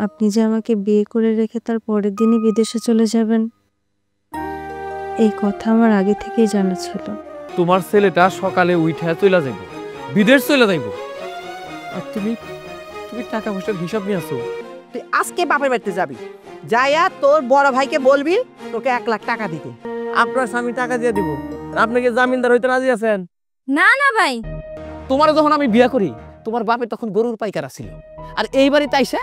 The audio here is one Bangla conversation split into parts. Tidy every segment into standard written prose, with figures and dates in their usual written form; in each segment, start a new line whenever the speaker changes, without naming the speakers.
আপনি যে আমাকে বিয়ে করে রেখে তার পরের দিনই বিদেশে চলে যাবেন, এই কথা আমার আগে থেকেই জানা ছিল।
তোমার ছেলেটা সকালে উঠে চলে যাইব, বিদেশ চলে যাইব, আর তুমি তুমি টাকা পয়সার হিসাব নিয়ে আসো।
তুই আজকে বাপের বাড়িতে যাবি, যাইয়া তোর বড় ভাইকে বলবি তোকে 1 লাখ টাকা দিতে।
আপনার স্বামী টাকা দিয়ে দিব, আপনি কি জামিনদার হইতে রাজি আছেন?
না না ভাই,
তোমার যখন আমি বিয়া করি তোমার বাপে তখন গরুর পাইকারা ছিল, আর এই বাড়িতে আইসা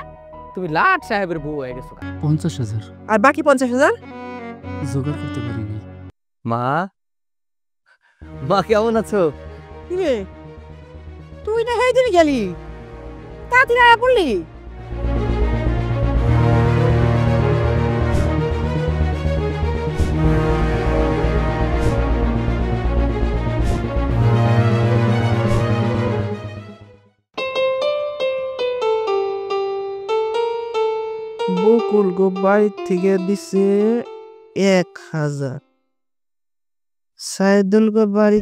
তুমি লাট সাহেবের বউ হয়ে গেছো।
50,000
আর বাকি 50,000
জোগাড় করতে পারিনি।
মা, মা কেমন আছো?
কিরে তুই না হেই দিন গেলি, তাড়াতাড়ি আয়া পড়লি। বকুল গো বাড়ি থেকে দিছে 1,000, সাইদুল গো বাড়ি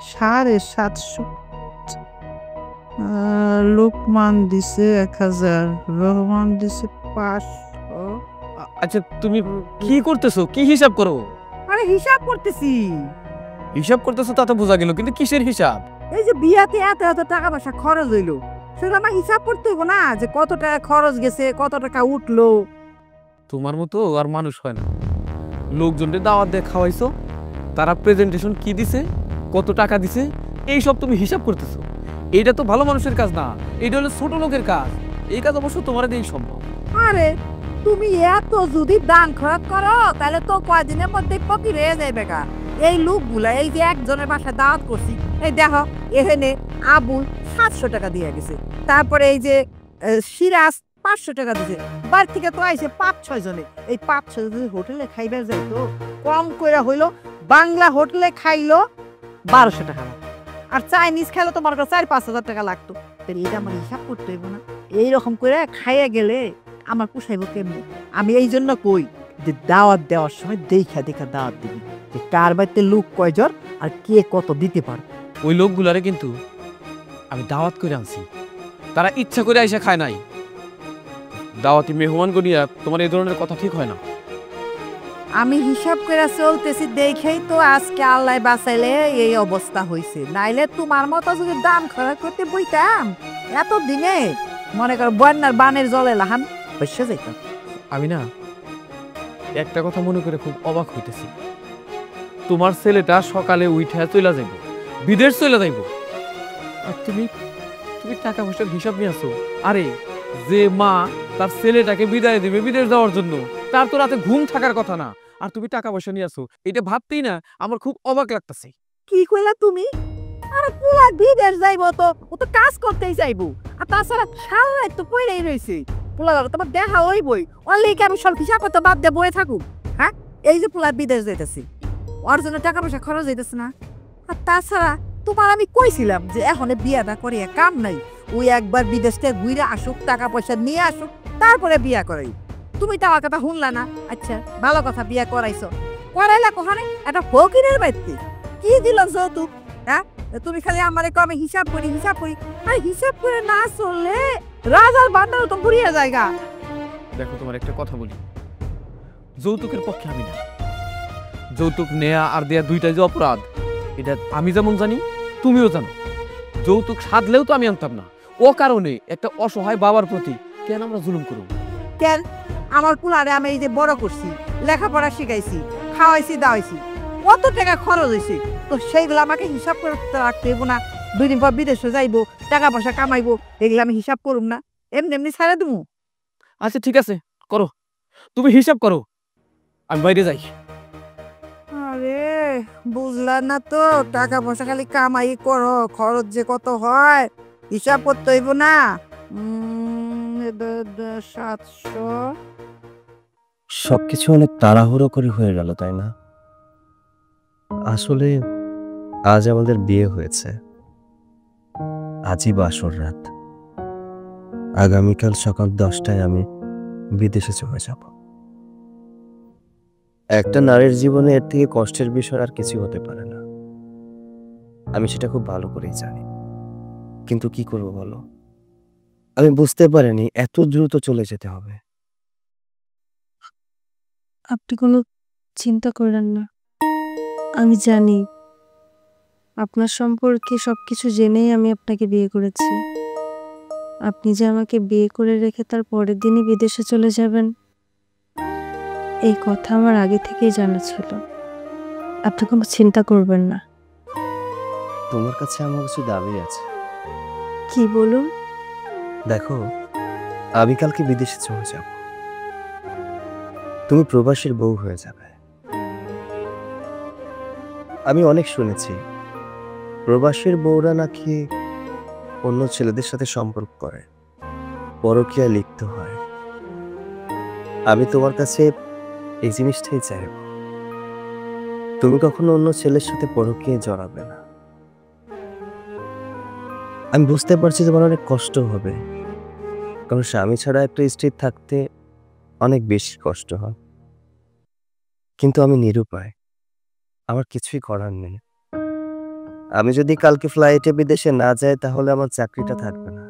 750, লোকমান দিছে 1,000, রহমান দিছে 500।
আচ্ছা তুমি কি করতেছো, কি হিসাব করো?
আরে হিসাব করতেছি।
হিসাব করতেছো তা তো বোঝা গেল, কিন্তু কিসের হিসাব?
এই যে বিয়াতে এত এত টাকা পয়সা খরচ হইলো, সেগুলো আমার হিসাব করতে হইব না, যে কত টাকা খরচ গেছে, কত টাকা উঠলো।
তোমার মতো আর মানুষ হয় না। লোকজনকে দাওয়াত দিয়ে খাওয়াইছো, তারা প্রেজেন্টেশন কি দিছে, কত টাকা দিছে, এই সব তুমি হিসাব করতেছো। এটা তো ভালো মানুষের কাজ না, এটা হলো ছোট লোকের কাজ। এই কাজ অবশ্য তোমার দিয়েই সম্ভব।
আরে তুমি এত যদি দান খরচ করো তাহলে তো কয়দিনের মধ্যে ফকির হয়ে যাবে গা। এই লোকগুলা, এই যে একজনের বাসায় দাওয়াত করছি, এই দেখো এখানে আবুল 700 টাকা দিয়ে গেছে, তারপরে এই যে সিরাজ 500 টাকা দিছে, বাড়ি থেকে তো আইছে 5-6 জনে। এই 5-6 যদি হোটেলে খাইবার যাইতো, কম কইরা হইলো বাংলা হোটেলে খাইলো 1200 টাকা লাগতো, আর চাইনিজ খাইলো তোমার 4-5 হাজার টাকা লাগতো। তাহলে এটা আমার হিসাব করতে হইব না? এইরকম করে খাইয়া গেলে আমার পোষাইব কেমনি? আমি এই জন্য কই যে দাওয়াত দেওয়ার সময় দেখা দেখা দাওয়াত দিবি, যে কার বাড়িতে লোক কয়জন আর কে কত দিতে পারে।
ওই লোকগুলারে কিন্তু আমি দাওয়াত করে আনছি, তারা ইচ্ছা করে আইসা খায় নাই। দাওয়াতি মেহমান গনিয়া তোমার এই ধরনের কথা ঠিক হয় না।
আমি হিসাব করে চলতেছি দেখেই তো আজকে আল্লাহ বাঁচাইলে এই অবস্থা হয়েছে, নাইলে তোমার মতো যদি দাম খরচ করতে বইতাম এত দিনে মনে কর বন্যার বানের জলে লাহান বসে যাইতাম।
আমি না একটা কথা মনে করে খুব অবাক হইতেছি, তোমার ছেলেটা সকালে উঠে চলে যাইব, বিদেশ চলে যাইব, আর তুমি তুমি টাকা পয়সার হিসাব নিয়ে আসো। আরে যে মা তার ছেলেটাকে বিদায় দেবে বিদেশ যাওয়ার জন্য, তার তো রাতে ঘুম থাকার কথা না, আর তুমি টাকা পয়সা নিয়ে আসো, এটা ভাবতেই না আমার খুব অবাক লাগতেছে।
কি কইলা তুমি? আরে পুরা বিদেশ যাইবো তো, ও তো কাজ করতেই যাইবো, আর তাছাড়া সারাই তো পড়েই রইছে। পোলা তোমার দেখা হইবই, অনলি কি আমি সব হিসাব করতে বাদ দিয়ে বয়ে থাকুক? হ্যাঁ, এই যে পোলা বিদেশ যাইতেছি, ওর জন্য টাকা পয়সা খরচ হইতেছে না? আর তাছাড়া তোমার আমি কইছিলাম যে এখন বিয়াটা করে কাম নাই, ওই একবার বিদেশ থেকে ঘুরে আসুক, টাকা পয়সা নিয়ে আসুক, তারপরে বিয়া করাই। তুমি তো আমার কথা শুনলা না। আচ্ছা ভালো কথা, বিয়া করাইছো, করাইলা কোহানে একটা ফকিরের বাড়িতে, কি দিল যৌতুক? হ্যাঁ, তুমি খালি আমারে কমে হিসাব করি হিসাব করি, আর হিসাব করে না চললে রাজার বান্দারও তো বুড়িয়ে জায়গা।
দেখো তোমার একটা কথা বলি, যৌতুকের পক্ষে আমি না। যৌতুক নেয়া আর দেয়া দুইটাই যে অপরাধ, এটা আমি যেমন জানি তুমিও জানো। যৌতুক সাধলেও তো আমি আনতাম না, ও কারণে একটা অসহায় বাবার প্রতি কেন আমরা জুলুম করব?
কেন? আমার পুলারে আমি এই যে বড় করছি, লেখাপড়া শিখাইছি, খাওয়াইছি দাওয়াইছি, কত টাকা খরচ হয়েছে, তো সেইগুলো আমাকে হিসাব করতে রাখতে হইব না? 2 দিন পর বিদেশে যাইবো, টাকা পয়সা কামাইবো, এগুলো আমি হিসাব করুম না? এমনি এমনি ছাড়া দেবো?
আচ্ছা ঠিক আছে, করো, তুমি হিসাব করো, আমি বাইরে যাই।
আরে বুঝলা না তো, টাকা পয়সা খালি কামাই করো, খরচ যে কত হয় হিসাব করতে হইব না? 700।
সবকিছু অনেক তাড়াহুড়ো করে হয়ে গেল, তাই না? আসলে আজ আমাদের বিয়ে হয়েছে, আজই বাসর রাত। আগামীকাল সকাল 10টায় আমি বিদেশে চলে যাব। একটা নারীর জীবনে এর থেকে কষ্টের বিষয় আর কিছু হতে পারে না, আমি সেটা খুব ভালো করেই জানি। কিন্তু কি করব বলো, আমি বুঝতে পারিনি এত দ্রুত চলে যেতে হবে।
আপনি কোনো চিন্তা করেন না। আমি জানি আপনার সম্পর্কে সবকিছু জেনেই আমি আপনাকে বিয়ে করেছি। আপনি যে আমাকে বিয়ে করে রেখে তার পরের দিনই বিদেশে চলে যাবেন, এই কথা আমার আগে থেকেই জানা ছিল। আপনি কোনো চিন্তা করবেন না।
তোমার কাছে আমার কিছু দাবি আছে।
কি বলুন?
দেখো, আমি কালকে বিদেশে চলে যাব। তুমি প্রবাসীর বউ হয়ে যাবে। আমি অনেক শুনেছি প্রবাসীর বউরা নাকি অন্য ছেলেদের সাথে সম্পর্ক করে, পরকীয়ায় লিপ্ত হয়। আমি তোমার কাছে এই জিনিসটাই চাইব, তুমি কখনো অন্য ছেলের সাথে পরকীয়ায় জড়াবে না। আমি বুঝতে পারছি তোমার অনেক কষ্ট হবে, কারণ স্বামী ছাড়া একটা স্ত্রী থাকতে অনেক বেশি কষ্ট হয়। কিন্তু আমি নিরুপায়, আমার কিছুই করার নেই। আমি যদি কালকে ফ্লাইটে বিদেশে না যাই তাহলে আমার চাকরিটা থাকবে না।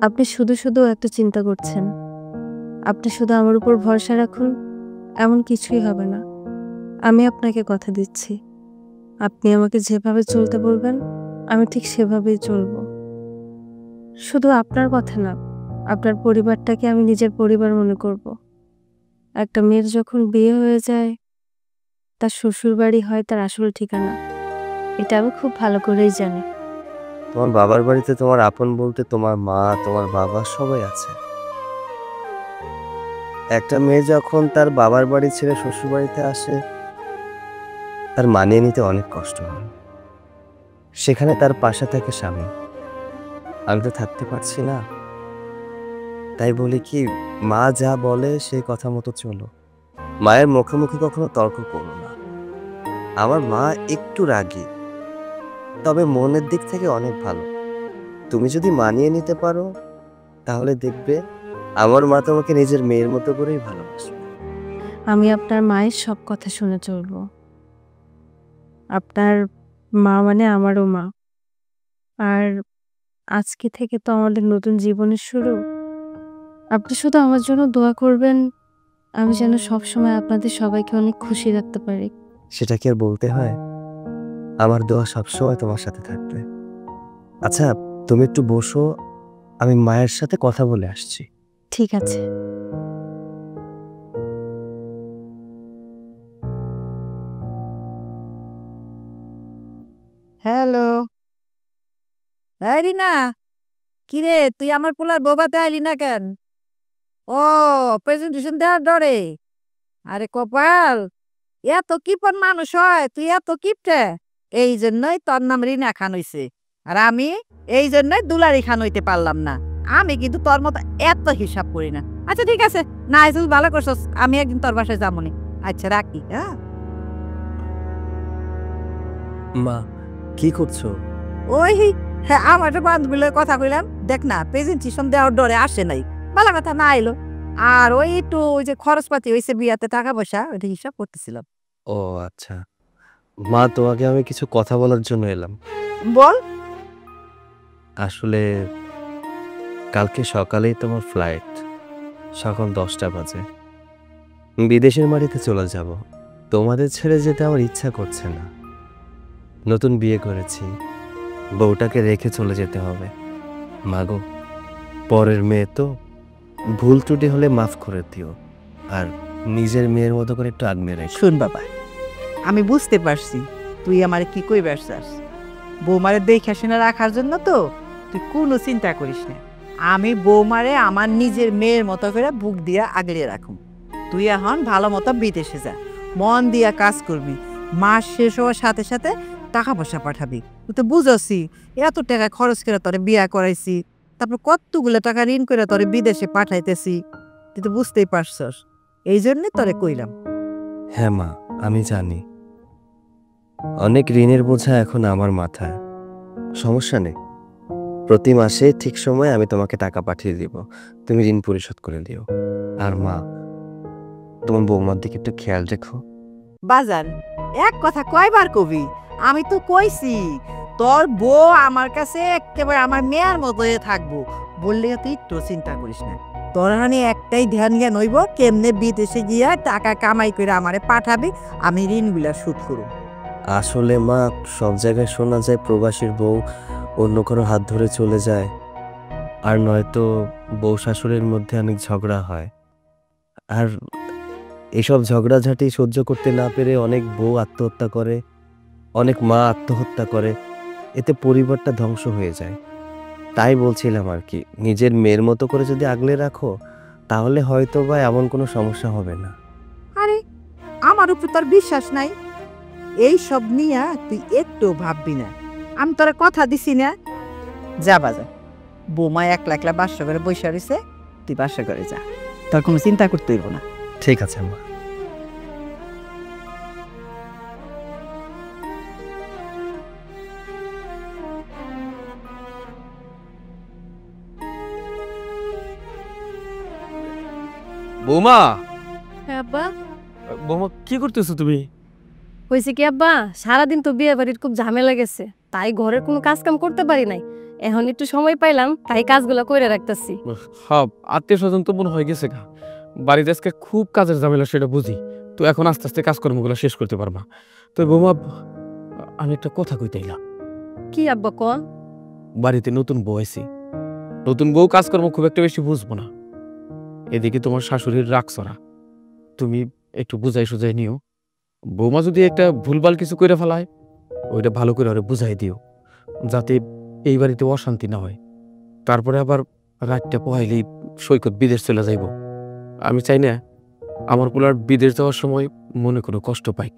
আপনি শুধু শুধু এত চিন্তা করছেন। আপনি শুধু আমার উপর ভরসা রাখুন, এমন কিছুই হবে না। আমি আপনাকে কথা দিচ্ছি, আপনি আমাকে যেভাবে চলতে বলবেন আমি ঠিক সেভাবেই চলবো। শুধু আপনার কথা না, আপনার পরিবারটাকে আমি নিজের পরিবার মনে করব। একটা মেয়ের যখন বিয়ে হয়ে যায়, তার শ্বশুর বাড়ি হয় তার আসল ঠিকানা। এটা আমি খুব ভালো করেই জানি।
তোমার বাবার বাড়িতে তোমার আপন বলতে তোমার মা, তোমার বাবা সবাই আছে। একটা মেয়ে যখন তার বাবার বাড়ি ছেড়ে শ্বশুর বাড়িতে আসে, তার মানিয়ে নিতে অনেক কষ্ট হয়। সেখানে তার পাশে থাকে স্বামী। আমি তো থাকতে পারছি না, তাই বলি কি, মা যা বলে সেই কথা মতো চলো। মায়ের মুখোমুখি কখনো তর্ক করো না। আমার মা একটু রাগী, তবে মনের দিক থেকে অনেক ভালো। তুমি যদি মানিয়ে নিতে পারো তাহলে দেখবে আমার মা তোমাকে নিজের মেয়ের মতো করেই ভালোবাসবে।
আমি আপনার মায়ের সব কথা শুনে চলবো। আপনার মা মানে আমারও মা। আর আজকে থেকে তো আমাদের নতুন জীবনের শুরু। আপনি শুধু আমার জন্য দোয়া করবেন, আমি যেন সবসময় আপনাদের সবাইকে অনেক খুশি রাখতে পারি।
সেটা কি আর বলতে হয়? আমার দোয়া সবসময় তোমার সাথে থাকবে। আচ্ছা, তুমি একটু বসো, আমি মায়ের সাথে কথা বলে আসছি।
ঠিক আছে।
হ্যালো, এই রিনা, কিরে তুই আমার পোলার বোবাতে আইলি না কেন? ও, প্রেজেন্টেশন দেওয়ার ডরে? আরে কপাল, এত কিপন মানুষ হয়, তুই এত কিপটে। এই জন্যই তোর নাম রিনা খান হইছে, আর আমি এই জন্যই দুলারি খান হইতে পারলাম না। আমি কিন্তু তোর মতো এত হিসাব করি না। আচ্ছা ঠিক আছে, না তুই ভালো করছস, আমি একদিন তোর বাসায় যাবনি। আচ্ছা রাখি। হ্যাঁ,
মা, কি করছো?
ওই হ্যাঁ, আমার একটা বান্ধবীর কথা কইলাম, দেখ না প্রেজেন্টেশন দেওয়ার ডরে আসে নাই, ভালো কথা না আইলো। আর ওই একটু ওই যে খরচপাতি হয়েছে বিয়াতে, টাকা পয়সা ওইটা হিসাব করতেছিলাম।
ও আচ্ছা, মা তোমাকে আমি কিছু কথা বলার জন্য এলাম।
বল।
আসলে কালকে সকালেই তোমার ফ্লাইট, সকাল 10টা বাজে। বিদেশের মাটিতে চলে যাব। তোমাদের ছেড়ে যেতে আমার ইচ্ছা করছে না। নতুন বিয়ে করেছি, বউটাকে রেখে চলে যেতে হবে। মাগো, পরের মেয়ে তো, ভুল ত্রুটি হলে মাফ করে দিও, আর নিজের মেয়ের মতো করে একটু আগলে রেখো।
শুন বাবা, আমি বুঝতে পারছি তুই আমার কি কইবার চাস। বৌমারে দেখে শুনে রাখার জন্য তো তুই কোনো চিন্তা করিস না। আমি বৌমারে আমার নিজের মেয়ের মতো করে বুক দিয়া আগলিয়ে রাখুম। তুই এখন ভালো মতো বিদেশে যা, মন দিয়া কাজ করবি, মাস শেষ হওয়ার সাথে সাথে টাকা পয়সা পাঠাবি। তুই তো বুঝছি এত টাকা খরচ করে তোরে বিয়া করাইছি, তারপর কতগুলো টাকা ঋণ করে তোরে বিদেশে পাঠাইতেছি, তুই তো বুঝতেই পারছস। এই জন্যে তোরে কইলাম।
হ্যাঁ মা, আমি জানি অনেক ঋণের বোঝা এখন আমার মাথায়। সমস্যা নেই, প্রতি মাসে ঠিক সময়ে আমি তোমাকে টাকা পাঠিয়ে দিব, তুমি ঋণ পরিশোধ করে দিও। আর মা, তোমার বৌমার দিকে একটু খেয়াল রেখো।
বাজান, এক কথা কয়বার কবি? আমি তো কইছি তোর বউ আমার কাছে একেবারে আমার মেয়ের মতো হয়ে থাকবো বললে তুই তো চিন্তা করিস না। তোর হানি একটাই ধ্যান জ্ঞান হইব কেমনে বিদেশে গিয়া টাকা কামাই করে আমারে পাঠাবি, আমি ঋণগুলা শোধ করব।
আসলে মা, সব জায়গায় শোনা যায় প্রবাসীর বউ অন্য কারো হাত ধরে চলে যায়, আর নয়তো বউ শাশুড়ির মধ্যে অনেক ঝগড়া হয়। আর এসব ঝগড়াঝাটি সহ্য করতে না পেরে অনেক বউ আত্মহত্যা করে, অনেক মা আত্মহত্যা করে, এতে পরিবারটা ধ্বংস হয়ে যায়। তাই বলছিলাম আর কি, নিজের মেয়ের মতো করে যদি আগলে রাখো তাহলে হয়তো বা এমন কোনো সমস্যা হবে না।
আরে আমার উপর তোর বিশ্বাস নাই? এই সব নিয়ে তুই একটু ভাববি না, আমি তোরা কথা দিছি না। যা বাজা, বৌমা একলা একলা বাসা করে বসে রয়েছে, তুই বাসা করে যা, তোর কোনো চিন্তা করতে হইব না।
ঠিক আছে মা।
বৌমা,
হ্যাঁ আব্বা,
বৌমা কি করতেছো তুমি?
হয়েছে কি আব্বা, সারাদিন তো বিয়ে বাড়ির খুব ঝামেলা গেছে, তাই ঘরের কোনো কাজ কাম করতে পারি নাই। এখন একটু সময় পাইলাম, তাই কাজগুলো করে রাখতেছি।
হ্যাঁ, আত্মীয় স্বজন তো মনে হয়ে গেছে গা, বাড়িতে আজকে খুব কাজের ঝামেলা, সেটা বুঝি। তো এখন আস্তে আস্তে কাজকর্মগুলো শেষ করতে পারবা। তো বৌমা, আমি একটা কথা কইতাইলাম।
কি আব্বা কন?
বাড়িতে নতুন বউ আইছি, নতুন বউ কাজকর্ম খুব একটা বেশি বুঝবো না। এদিকে তোমার শাশুড়ির রাগ চড়া, তুমি একটু বুঝাই সুঝাই নিও। বৌমা যদি একটা ভুলভাল কিছু করে ফেলায়, ওইটা ভালো করে ওরে বুঝাই দিও, যাতে এই বাড়িতে অশান্তি না হয়। তারপরে আবার রাতটা পোহাইলেই সৈকত বিদেশ চলে যাইব। আমি চাই না আমার পোলার বিদেশ যাওয়ার সময় মনে কোনো কষ্ট পাইক।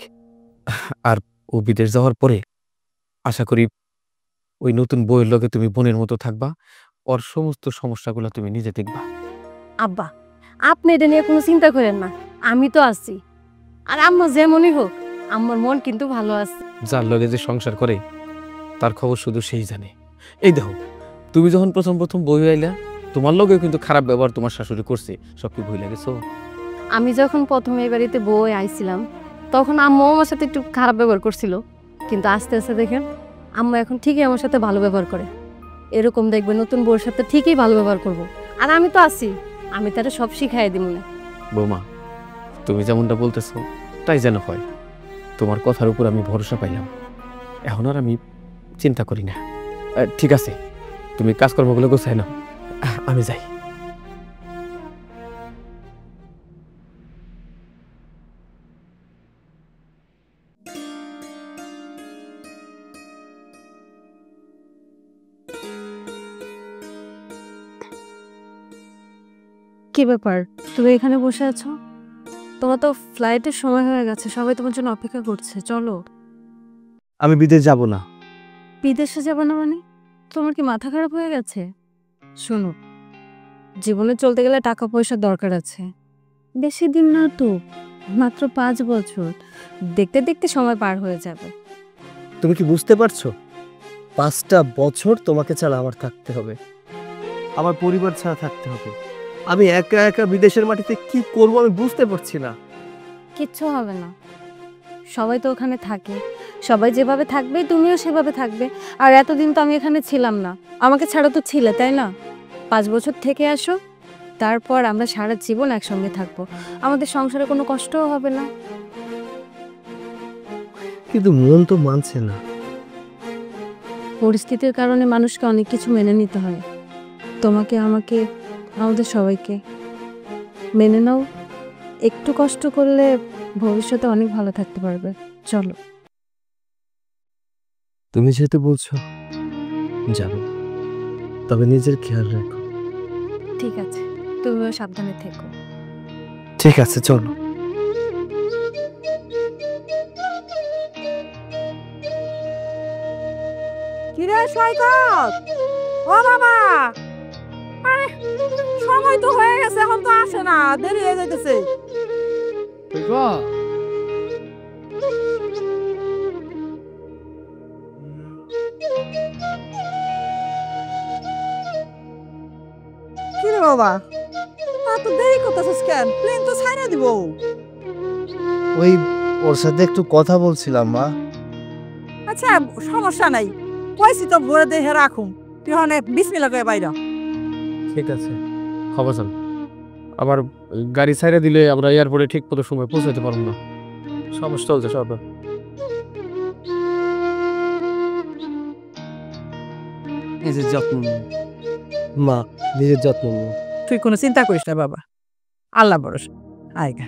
আর ও বিদেশ যাওয়ার পরে আশা করি ওই নতুন বউয়ের লগে তুমি বোনের মতো থাকবা, ওর সমস্ত সমস্যাগুলো তুমি নিজে দেখবা।
আব্বা, আপনি এটা নিয়ে কোনো চিন্তা করেন না, আমি তো আছি। আর আম্মা যেমনই হোক, আমার মন কিন্তু ভালো আছে।
যার লগে যে সংসার করে তার খবর শুধু সেই জানে। এই দেখো, তুমি যখন প্রথম প্রথম বই আইলা, তোমার লগেও কিন্তু খারাপ ব্যবহার তোমার শাশুড়ি করছে, সব কি ভুলে গেছো?
আমি যখন প্রথমে এই বাড়িতে বই আইছিলাম, তখন আম্মু আমার সাথে একটু খারাপ ব্যবহার করছিল, কিন্তু আস্তে আস্তে দেখেন আম্মা এখন ঠিকই আমার সাথে ভালো ব্যবহার করে। এরকম দেখবে নতুন বউর সাথে ঠিকই ভালো ব্যবহার করব। আর আমি তো আছি, আমি তারা সব শিখাই দিব না।
বৌমা, তুমি যেমনটা বলতেছো তাই যেন হয়। তোমার কথার উপর আমি ভরসা পাইলাম, এখন আর আমি চিন্তা করি না। ঠিক আছে, তুমি কাজকর্মগুলো গোছাই নাও, আমি যাই।
কি ব্যাপার, তুমি এখানে বসে আছো? তোমার তো ফ্লাইটের সময় হয়ে গেছে, সবাই তোমার জন্য অপেক্ষা করছে, চলো।
আমি বিদেশ যাব না।
বিদেশে যাবে না মানে? তোমার কি মাথা খারাপ হয়ে গেছে? শোনো, জীবনে চলতে গেলে টাকা পয়সার দরকার আছে। বেশি দিন না তো, মাত্র 5 বছর, দেখতে দেখতে সময় পার হয়ে যাবে।
তুমি কি বুঝতে পারছো? 5টা বছর তোমাকে ছাড়া আমার থাকতে হবে, আমার পরিবার ছাড়া থাকতে হবে। আমি একা একা বিদেশের মাটিতে কি করব আমি বুঝতে পারছি না।
কিচ্ছু হবে না, সবাই তো ওখানে থাকে, সবাই যেভাবে থাকবে তুমিও সেভাবে থাকবে। আর এতদিন তো আমি এখানে ছিলাম না, আমাকে ছাড়া তো ছিলে, তাই না? 5 বছর থেকে আসো, তারপর আমরা সারা জীবন একসঙ্গে থাকবো, আমাদের সংসারে কোনো কষ্টও হবে না।
কিন্তু মন তো মানছে না।
পরিস্থিতির কারণে মানুষকে অনেক কিছু মেনে নিতে হয়, তোমাকে, আমাকে, আমাদের সবাইকে। মেনে নাও, একটু কষ্ট করলে ভবিষ্যতে অনেক ভালো থাকতে পারবে। চলো।
তুমি যেহেতু বলছো যাবো, তবে নিজের খেয়াল রাখো।
ঠিক আছে, তুমিও সাবধানে থেকো।
ঠিক আছে, চলো।
কিরে সৈকত, ও বাবা, আরে সময় তো হয়ে গেছে, এখন তো আসে না, দেরি হয়ে যাইতেছে। কিরে বাবা, এত দেরি করতেছিস কেন? প্লেন তো ছাইড়া দিব।
ওই ওর সাথে একটু কথা বলছিলাম মা।
আচ্ছা সমস্যা নাই, কইছি তো ভরে দেখে রাখুম তুই হনে বিসমিল্লাহ করে বাইরা
ঠিক আছে খবরজান আবার গাড়ি ছাইড়া দিলে আমরা এয়ারপোর্টে ঠিক মতো সময় পৌঁছাতে পারবো না সমস্যা চলছে সব
নিজের যত্ন নিন।
মা নিজের যত্ন নিও।
তুই কোনো চিন্তা করিস না বাবা আল্লাহ ভরসা আয়গা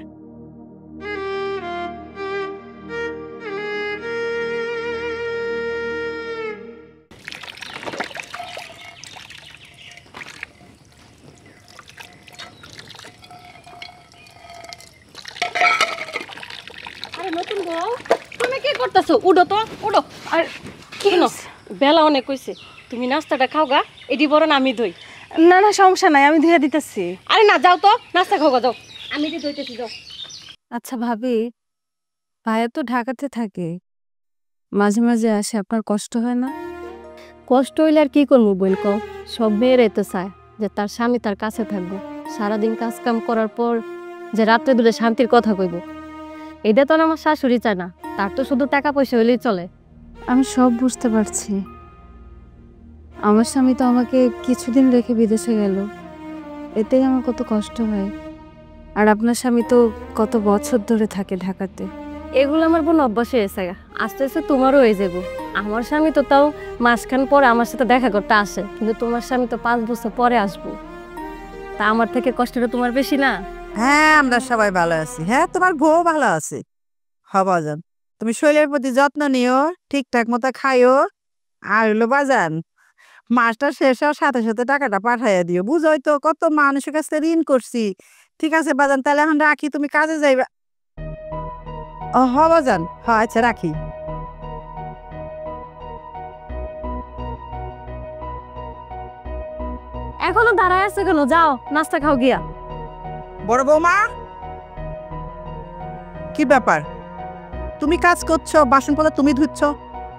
আরে নতুন বউ তুমি কি করতেছো উঠো তো উঠো আর কি না বেলা অনেক কইছে তুমি নাস্তাটা খাও গা এডি বড় না আমি দই
না না সমস্যা নাই, আমি ধুয়ে দিতেছি।
আরে না যাও তো নাস্তা খাও গা যাও আমি এডি দইতেছি যাও
আচ্ছা ভাবি, ভাইয়া তো ঢাকাতে থাকে, মাঝে মাঝে আসে, আপনার কষ্ট হয় না?
কষ্ট হইলে আর কি করবো বোন কও সব মেয়েরাই তো চায় যে তার স্বামী তার কাছে থাকবো সারাদিন কাজ কাম করার পর যে রাত্রে দূরে শান্তির কথা কইব এটা তো আর আমার শাশুড়ি চায় না তার তো শুধু টাকা পয়সা হইলেই চলে
আমি সব বুঝতে পারছি। আমার স্বামী তো আমাকে কিছুদিন রেখে বিদেশে গেল, এতেই আমার কত কষ্ট হয়। আর আপনার স্বামী তো কত বছর ধরে থাকে ঢাকাতে।
এগুলো আমার বোন অভ্যাস হয়ে গেছে আস্তে আস্তে তোমারও হয়ে যাবো আমার স্বামী তো তাও মাসখান পরে আমার সাথে দেখা করতে আসে কিন্তু তোমার স্বামী তো 5 বছর পরে আসবো তা আমার থেকে কষ্টটা তোমার বেশি না
হ্যাঁ আমরা সবাই ভালো আছি। হ্যাঁ তোমার বউ ভালো আছে। বাজান তুমি শরীরের প্রতি যত্ন নিও, ঠিকঠাক মতো খাইও। আর হলো বাজান মাসটা শেষ হওয়ার সাথে সাথে টাকাটা পাঠাইয়া দিও। বুঝোই তো কত মানুষের কাছে ঋণ করছি। ঠিক আছে বাজান, তাহলে এখন রাখি, তুমি কাজে যাইবা। ও বাজান, হ্যাঁ আচ্ছা রাখি।
এখনো দাঁড়ায় আছে কেন যাও নাস্তা খাও গিয়া
বড় বৌমা, কি ব্যাপার? তুমি কাজ করছো, বাসনপত্র তুমি ধুচ্ছ,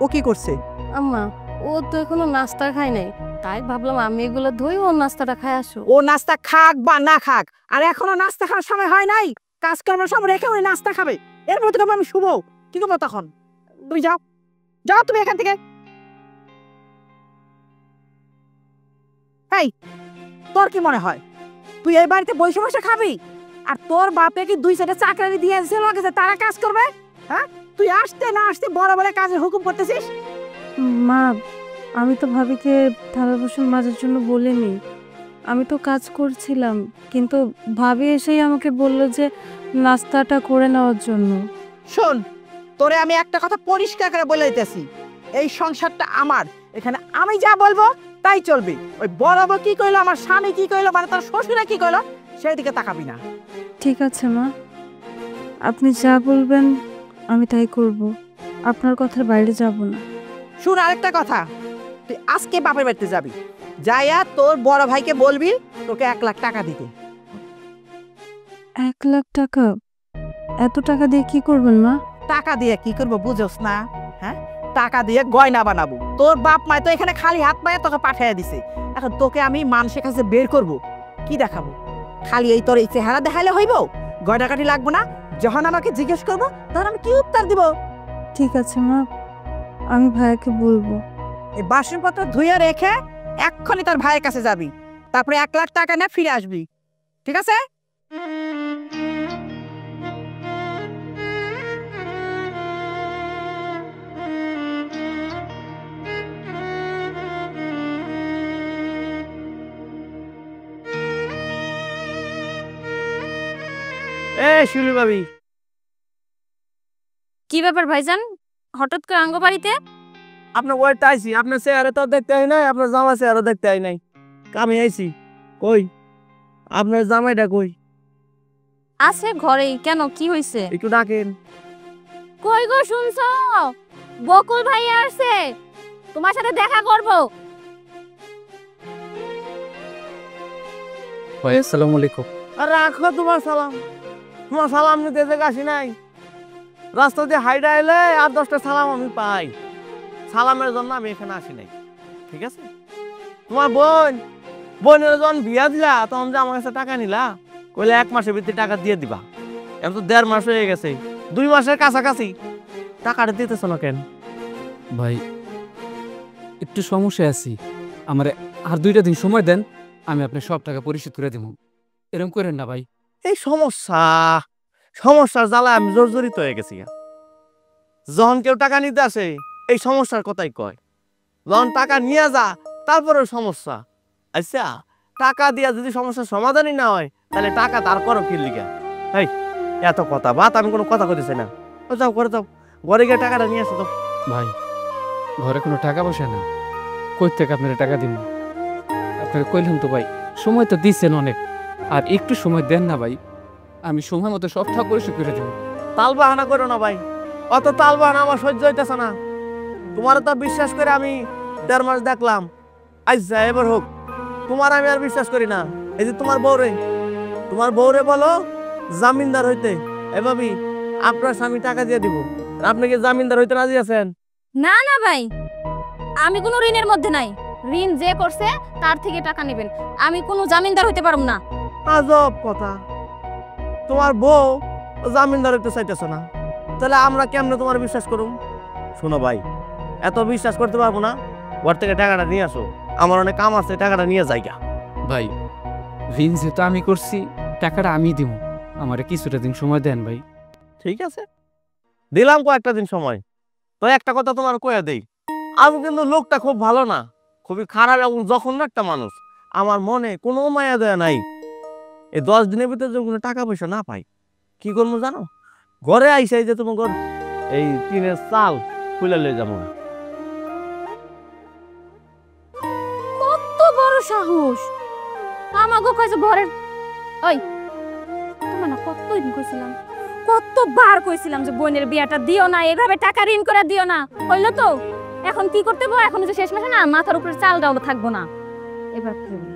ও কি করছে?
আম্মা ও তো এখনো নাস্তা খায় নাই তাই ভাবলাম আমি এগুলো ধুই ও নাস্তাটা খাই আসো
ও নাস্তা খাক বা না খাক, আর এখনো নাস্তা খাওয়ার সময় হয় নাই। কাজ করার সময় রেখে ওই নাস্তা খাবে, এর মধ্যে আমি শুভ কি করবো তখন? তুমি যাও, যাও তুমি এখান থেকে। এই তোর কি মনে হয় তুই এই বাড়িতে বসে বসে খাবি? আর তোর বাপে কি 2 চাকরি দিয়ে গেছে তারা কাজ করবে? হ্যাঁ তুই আসতে না আসতে বড় বড় কাজের হুকুম করতেছিস।
মা, আমি তো ভাবিকে থালা বাসন মাজার জন্য বলিনি, আমি তো কাজ করছিলাম, কিন্তু ভাবি এসেই আমাকে বলল যে নাস্তাটা করে নেওয়ার জন্য।
শোন, তোরে আমি একটা কথা পরিষ্কার করে বলে দিতেছি, এই সংসারটা আমার, এখানে আমি যা বলবো তাই চলবে। ওই বড় বউ কি কইলো, আমার স্বামী কি কইলো, মানে তোর শ্বশুরা কি কইলো, সেই দিকে তাকাবি না।
ঠিক আছে মা, আপনি যা বলবেন আমি তাই করব, আপনার কথার বাইরে যাব না।
শুন আরেকটা কথা, তুই আজকে বাপের বাড়িতে যাবি, যাইয়া তোর বড় ভাইকে বলবি তোকে 1 লাখ টাকা দিতে।
1 লাখ টাকা? এত টাকা দিয়ে কি করবেন মা?
টাকা দিয়ে কি করবো বুঝোস না? হ্যাঁ টাকা দিয়ে গয়না বানাবো। তোর বাপ মায় তো এখানে খালি হাত পায়ে তোকে পাঠিয়ে দিছে, এখন তোকে আমি মানুষের কাছে বের করব, কি দেখাবো? খালি এই তোর এই চেহারা দেখাইলে হইব? গয়নাকাটি লাগবো না? যখন আমাকে জিজ্ঞেস করবো তখন আমি কি উত্তর দিব?
ঠিক আছে মা, আমি ভাইয়াকে বলবো।
এই বাসনপত্র ধুয়ে রেখে এক্ষুনি তোর ভাইয়ের কাছে যাবি, তারপরে 1 লাখ টাকা নিয়ে ফিরে আসবি, ঠিক আছে?
এ শিউলি ভাবি,
কি ব্যাপার ভাইজান হঠাৎ করে আঙ্গ বাড়িতে?
আপনার ওয়াইট আইছি, আপনার চেহারা তো দেখতে আই নাই, আপনার জামা চেহারা দেখতে আই নাই, কামে আইছি। কই আপনার জামাইটা কই?
আছে ঘরেই, কেন কি হইছে?
একটু ডাকেন।
কই গো শুনছো? বকুল ভাই আসছে, তোমার সাথে দেখা করব।
ভাই আসসালামু আলাইকুম।
আর রাখো তোমার সালাম, তোমার সালাম নিতে যে আসি নাই। রাস্তা দিয়ে হাইডা এলে আর 10টা সালাম আমি পাই, সালামের জন্য আমি এখানে আসি নাই, ঠিক আছে? তোমার বোনের যখন বিয়া দিলা তখন যে আমার কাছে টাকা নিলা, কইলে 1 মাসের ভিতরে টাকা দিয়ে দিবা। এখন তো 1.5 মাস হয়ে গেছে, 2 মাসের কাছাকাছি, টাকাটা দিতেছ না কেন?
ভাই একটু সমস্যায় আছি। আমার আর 2টা দিন সময় দেন, আমি আপনার সব টাকা পরিশোধ করে দেব। এরকম করেন না ভাই।
এই সমস্যার জ্বালা আমি জর্জরিত হয়ে গেছি। যখন কেউ টাকা নিতে আসে এই সমস্যার কথাই কয়, যখন টাকা নিয়ে যা তারপরেও সমস্যা। আচ্ছা, টাকা দিয়া যদি সমস্যার সমাধানই না হয় তাহলে টাকা তার করো কি লিগা? এই এত কথা বাত, আমি কোনো কথা কইতেছি না। যাও ঘরে যাও, ঘরে গিয়ে টাকাটা নিয়ে আসো।
ভাই, ঘরে কোনো টাকা পয়সা না, কই থেকে আপনারা টাকা দিব? আপনারা কইলাম তো ভাই, সময় তো দিচ্ছেন অনেক, আর একটু সময় দেন না ভাই, আমি সময় মতো সব টাকা পরিশোধ করে দেব।
তাল বাহানা করো না ভাই, অত তাল বাহানা আমার সহ্য হইতেছে না। তোমার তো বিশ্বাস করে আমি 1.5 মাস দেখলাম, আচ্ছা এবার হোক। তোমার আমি আর বিশ্বাস করি না। এই যে তোমার বউরে বলো জামিনদার হইতে। এ ভাবি, আপনার স্বামী টাকা দিয়ে দিব, আপনি কি জামিনদার হইতে রাজি আছেন?
না না ভাই, আমি কোনো ঋণের মধ্যে নাই। ঋণ যে করছে তার থেকে টাকা নেবেন, আমি কোনো জামিনদার হইতে পারব না।
আজব কথা, তোমার বউ জামিনদার হইতে চাইতেছ না, তাহলে আমরা কেমনে তোমার বিশ্বাস করুম? শোনো ভাই, এত বিশ্বাস করতে পারবো না। ঘর থেকে টাকাটা নিয়ে আসো, আমার অনেক কাম আছে, টাকাটা নিয়ে যাইগা।
ভাই, ঋণ যেহেতু আমি করছি, টাকাটা আমি দিব, আমারে কিছুটা দিন সময় দেন ভাই।
ঠিক আছে, দিলাম কয়েকটা দিন সময়। তো একটা কথা তোমার কয়ে দেই, আমি কিন্তু লোকটা খুব ভালো না, খুবই খারাপ এবং জঘন্য একটা মানুষ। আমার মনে কোনো মায়া দয়া নাই। এই 10 দিনের ভিতরে যদি কোনো টাকা পয়সা না পাই, কি করবো জানো? ঘরে আইসে যে তোমার ঘর এই টিনের চাল খুলে লয়ে যাবো না।
কত বড় সাহস! আমাগো কইছে ঘরের, ওই তোমার না কতদিন কইছিলাম, কতবার কইছিলাম যে বোনের বিয়াটা দিও না, এভাবে টাকা ঋণ করে দিও না। হইলো তো, এখন কি করতে হবে? এখন যে শেষ মাসে না মাথার উপরে চাল ডাল থাকবো না। এবার কি হবে?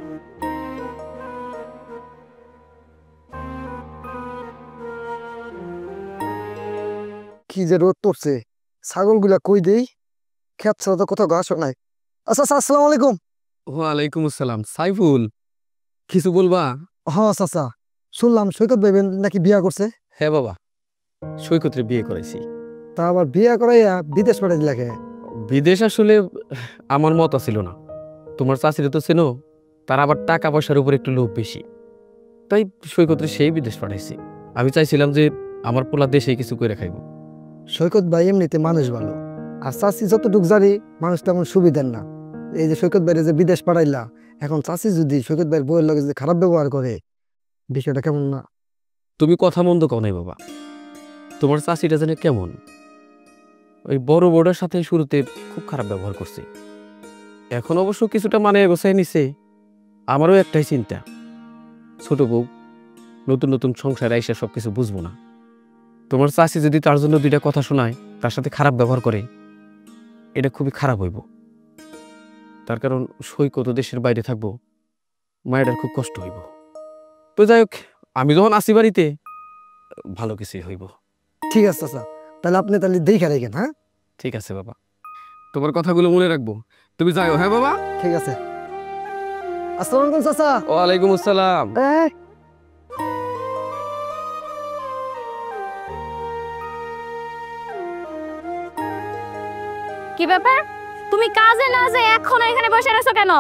কি যে রোদ পড়ছে, ছাগলগুলা কই দেই, খেত ছাড়া তো কোথাও ঘাসও নাই। আচ্ছা আচ্ছা, আসসালামু আলাইকুম।
ওয়ালাইকুম আসসালাম। সাইফুল, কিছু বলবা?
হ্যাঁ চাচা, শুনলাম সৈকত ভাই নাকি বিয়া করছে।
হ্যাঁ বাবা, সৈকতের বিয়ে করাইছি।
তা আবার বিয়া করাইয়া বিদেশ পাঠাই দিলাকে।
বিদেশ আসলে আমার মত ছিল না। তোমার চাষিরা তো চেনো, তার আবার টাকা পয়সার উপর একটু লোভ বেশি, তাই সৈকতের সেই বিদেশ পাঠাইছি। আমি চাইছিলাম যে আমার পোলা দেশেই কিছু করে খাইব।
সৈকত ভাই এমনিতে মানুষ ভালো, আর চাষি যতটুক জানি মানুষ তেমন সুবিধার না। এই যে সৈকত ভাইয়ের যে বিদেশ পাঠাইলা, এখন চাষি যদি সৈকত ভাইয়ের বউয়ের লগে যদি খারাপ ব্যবহার করে, বিষয়টা কেমন না?
তুমি কথা মন্দ কও নাই বাবা, তোমার চাষিটা জানে কেমন। ওই বড় বড়ের সাথে শুরুতে খুব খারাপ ব্যবহার করছে, এখন অবশ্য কিছুটা মানে গোছাই নিছে। আমারও একটাই চিন্তা, ছোট বউ নতুন নতুন সংসারে আইসা সবকিছু বুঝবো না। তোমার চাষি যদি তার জন্য 2টা কথা শোনায়, তার সাথে খারাপ ব্যবহার করে, এটা খুবই খারাপ হইব। তার কারণ সৈকত দেশের বাইরে থাকবো, মায়ের খুব কষ্ট হইব। তো যাই হোক, আমি যখন আসি বাড়িতে, ভালো কিছুই হইব।
ঠিক আছে চাচা, তাহলে আপনি তাহলে দেখে রাখেন। হ্যাঁ
ঠিক আছে বাবা, তোমার কথাগুলো মনে রাখবো। তুমি যাও। হ্যাঁ বাবা।
ঠিক আছে। আসসালামু আলাইকুম চাচা।
ওয়ালাইকুম আসসালাম।
কি ব্যাপার? তুমি কাজে না যে এখন এখানে বসে আছো কেন?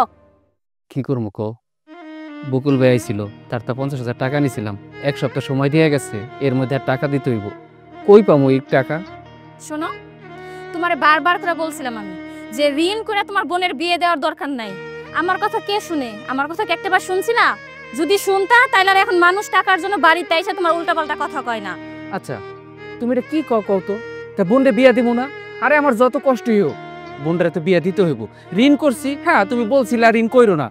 কি করবো কো? বকুল ভাই আইছিল, তার তা 50,000 টাকা নিছিলাম, 1 সপ্তাহ সময় দিয়ে গেছে, এর মধ্যে আর টাকা দিতে হইব। কই পামু এই টাকা?
শোনো, তোমারে বারবার করে বলছিলাম আমি যে ঋণ করে তোমার বোনের বিয়ে দেওয়ার দরকার নাই। আমার কথা কে শুনে? আমার কথা কি একটাবার শুনছি না? যদি শুনতা তাইলে আর এখন মানুষ টাকার জন্য বাড়িতে এসে তোমার উল্টাপাল্টা কথা কয় না।
আচ্ছা, তুমি এটা কি কও তো? তা বোনরে বিয়া দিব না? আরে আমার যত কষ্টই হোক, বোনরে তো বিয়া দিতে হইব। ঋণ করছি, হ্যাঁ তুমি বলছিলা ঋণ কইরো না,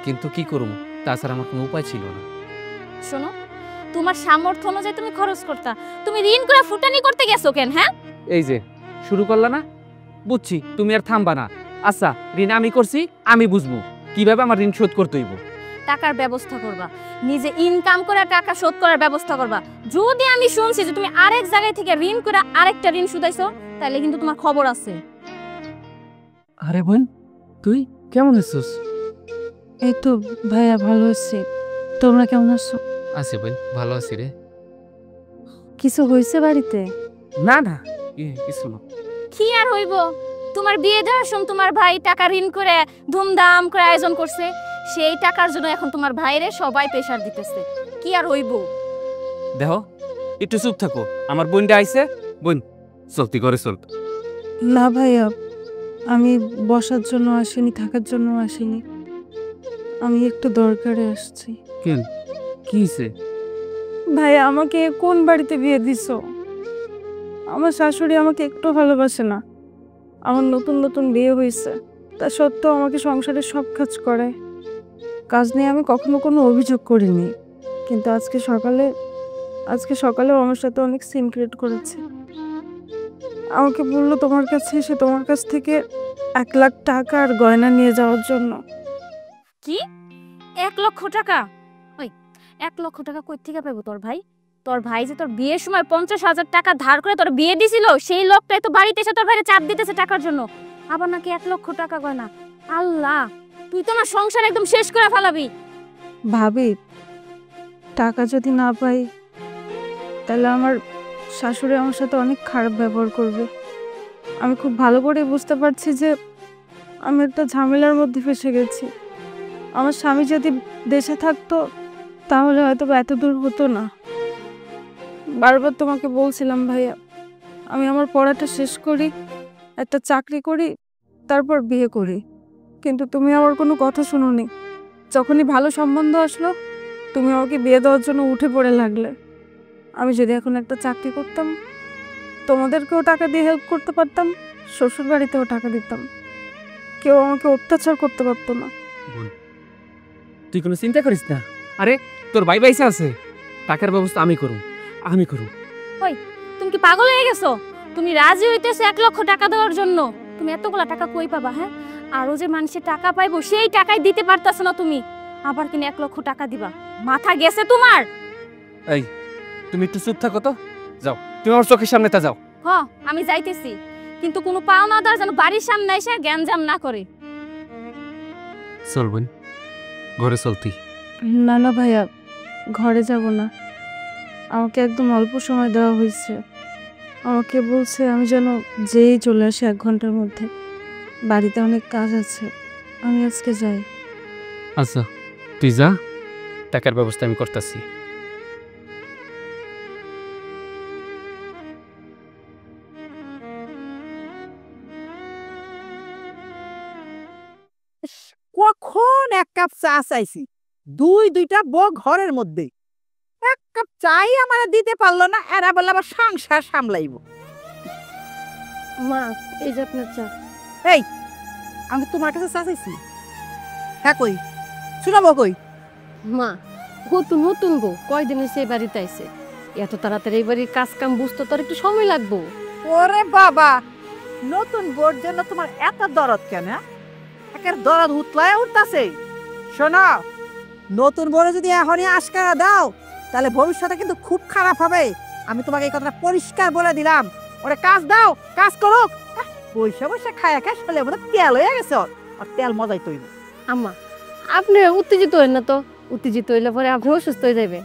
কিন্তু কি করবো, তাছাড়া আমার কোনো উপায় ছিল না।
শোনো, তোমার সামর্থ্য অনুযায়ী তুমি খরচ করতা, তুমি ঋণ করে ফুটানি করতে গেছো কেন? হ্যাঁ,
এই যে শুরু করলা না, বুঝছি তুমি আর থামবা না। আচ্ছা, ঋণ আমি করছি, আমি বুঝবো কিভাবে আমার ঋণ শোধ করতে হইব।
টাকার ব্যবস্থা করবা, নিজে ইনকাম করে টাকা শোধ করার ব্যবস্থা করবা। যদি আমি শুনছি যে তুমি আরেক জায়গায় থেকে ঋণ করে আরেকটা ঋণ শুধাইছো, তাহলে কিন্তু তোমার খবর আছে।
আরে বোন, তুই কেমন আছিস?
এই তো ভাইয়া, ভালো আছি। তোমরা কেমন আছো?
আছি বোন, ভালো আছি রে।
কিছু হয়েছে বাড়িতে?
না না, কিছু না।
কি আর হইব,
তোমার বিয়ে দেওয়ার সময় তোমার ভাই টাকা ঋণ করে ধুমধাম করে আয়োজন করছে, সেই টাকার জন্য এখন তোমার ভাইরে সবাই প্রেশার দিতেছে। কি আর হইব?
দেখো একটু চুপ থাকো, আমার বোনটা আইছে। বোন চলতি করে চল।
না ভাইয়া, আমি বসার জন্য আসিনি, থাকার জন্য আসিনি, আমি একটু দরকারে আসছি।
কেন, কি হয়েছে?
ভাই, আমাকে কোন বাড়িতে বিয়ে দিছো? আমার শাশুড়ি আমাকে একটু ভালোবাসে না। আমার নতুন নতুন বিয়ে হয়েছে, তা সত্ত্বেও আমাকে সংসারের সব কাজ করে। কাজ নিয়ে আমি কখনো কোনো অভিযোগ করিনি, কিন্তু আজকে সকালেও আমার সাথে অনেক সিন ক্রিয়েট করেছে। আমাকে বললো তোমার কাছে এসে তোমার কাছ থেকে 1 লাখ টাকা আর গয়না নিয়ে যাওয়ার জন্য।
কি 1 লক্ষ টাকা? ওই 1 লক্ষ টাকা কই থেকে পাবো তোর ভাই? তোর ভাই যে তোর বিয়ের সময় 50,000 টাকা ধার করে তোর বিয়ে দিছিল, সেই লোকটাই তো বাড়িতে এসে তোর ভাইরে চাপ দিতেছে টাকার জন্য। আবার নাকি 1 লক্ষ টাকা গয়না। আল্লাহ, তুই তো আমার সংসার একদম শেষ করে ফেলাবি।
ভাবি, টাকা যদি না পাই তাহলে আমার শাশুড়ি আমার সাথে অনেক খারাপ ব্যবহার করবে। আমি খুব ভালো করে বুঝতে পারছি যে আমি একটা ঝামেলার মধ্যে ফেসে গেছি। আমার স্বামী যদি দেশে থাকতো তাহলে হয়তো এত দূর হতো না। বারবার তোমাকে বলছিলাম ভাইয়া, আমি আমার পড়াটা শেষ করি, একটা চাকরি করি, তারপর বিয়ে করি, কিন্তু তুমি আমার কোনো কথা শুনোনি। যখনই ভালো সম্বন্ধ আসলো তুমি আমাকে বিয়ে দেওয়ার জন্য উঠে পড়ে লাগলে। আমি যদি এখন একটা চাকরি করতাম, তোমাদেরকেও টাকা দিয়ে হেল্প করতে পারতাম, শ্বশুর বাড়িতেও টাকা দিতাম, কেউ আমাকে অত্যাচার করতে পারতো না।
তুই কোনো চিন্তা করিস না। আরে তোর ভাই পয়সা আছে, টাকার ব্যবস্থা আমি করুম।
তুমি কি পাগল হয়ে গেছো? তুমি রাজি হইতেছো 1 লক্ষ টাকা দেওয়ার জন্য? তুমি এতগুলা টাকা কই পাবা? হ্যাঁ, আরো যে মানুষের টাকা পাইবো সেই টাকাই দিতে পারতাছো না তুমি, আবার কিনে 1 লক্ষ টাকা দিবা? মাথা গেছে তোমার?
এই তুমি একটু চুপ থাকো তো। যাও, তুমি আমার চোখের সামনে তা যাও।
আমি যাইতেছি, কিন্তু কোনো পাওনাদার যেন বাড়ির সামনে এসে গ্যাঞ্জাম না করে।
চল বোন, ঘরে চলতি।
না না ভাইয়া, ঘরে যাব না। আমাকে একদম অল্প সময় দেওয়া হয়েছে। আমাকে বলছে আমি যেন যেই চলে আসি 1 ঘন্টার মধ্যে। বাড়িতে অনেক কাজ আছে, আমি আজকে যাই।
আচ্ছা তুই যা, টাকার ব্যবস্থা আমি করতেছি।
কখন 1 কাপ চা চাইছি, দুইটা বউ ঘরের মধ্যে, 1 কাপ চাই আমার দিতে পারলো না। এরা বলে আবার সংসার সামলাইব।
মা, এই যে আপনার চা।
এই, আমি তোমার কাছে চা চাইছি? হ্যাঁ, কই শুনাবো? কই
মা, নতুন বউ কয়দিনে সেই বাড়িতে আইছে, এত তাড়াতাড়ি এই বাড়ির কাজ কাম বুঝতে তো আর একটু সময় লাগবো।
ওরে বাবা, নতুন বোর জন্য তোমার এত দরদ কেন? একের দরদ উতলায় উঠতাছে। শোনো, নতুন বোরে যদি এখনই আশকারা দাও তাহলে ভবিষ্যতে কিন্তু খুব খারাপ হবে। আমি তোমাকে এই কথাটা পরিষ্কার বলে দিলাম। ওরে কাজ দাও, কাজ করুক। বৈশা বৈশা খায় শরীরের মধ্যে তেল হয়ে গেছে, আর তেল মজাই তৈরি।
আম্মা, আপনি উত্তেজিত হন না তো, উত্তেজিত হইলে পরে আপনি অসুস্থ হয়ে যাবে।